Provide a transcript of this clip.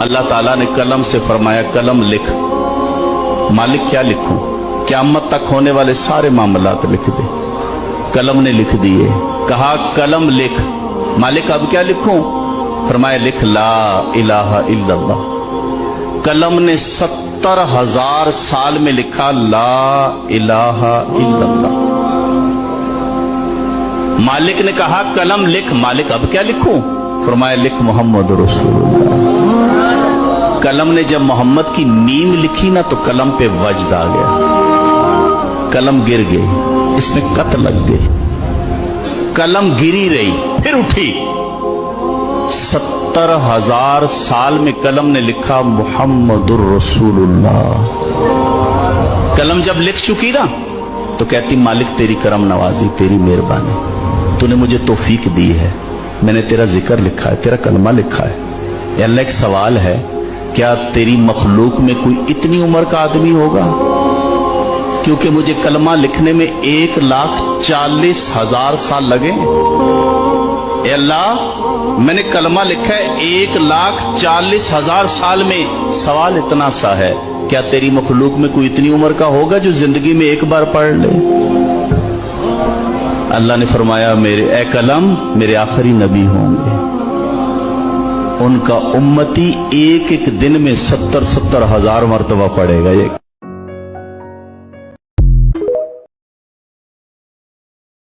اللہ تعالیٰ نے کلم سے فرمایا کلم لکھ۔ مالک کیا لکھوں؟ قیامت تک ہونے والے سارے معاملات لکھ دے۔ قلم نے لکھ دیے۔ کہا قلم لکھ۔ مالک اب کیا لکھوں؟ فرمایا لکھ لا الہ الا اللہ۔ قلم نے 70,000 سال میں لکھا لا الہ الا اللہ۔ مالک نے کہا قلم لکھ۔ مالک اب کیا لکھوں؟ فرمایا لکھ محمد رسول اللہ۔ قلم نے جب محمد کی میم لکھی نا تو قلم پہ وجد آ گیا، قلم گر گئی، اس میں قط لگ گئی، قلم گری رہی پھر اٹھی۔ 70,000 سال میں قلم نے لکھا محمد الرسول اللہ۔ قلم جب لکھ چکی نا تو کہتی مالک تیری کرم نوازی، تیری مہربانی، تو نے مجھے توفیق دی ہے، میں نے تیرا ذکر لکھا ہے، تیرا کلمہ لکھا ہے۔ اے اللہ ایک سوال ہے، کیا تیری مخلوق میں کوئی اتنی عمر کا آدمی ہوگا؟ کیونکہ مجھے کلمہ لکھنے میں 1,40,000 سال لگے۔ اے اللہ میں نے کلمہ لکھا ہے 1,40,000 سال میں، سوال اتنا سا ہے کیا تیری مخلوق میں کوئی اتنی عمر کا ہوگا جو زندگی میں ایک بار پڑھ لے؟ اللہ نے فرمایا میرے اے قلم میرے آخری نبی ہوں گے، ان کا امتی ایک ایک دن میں 70,000 مرتبہ پڑھے گا یہ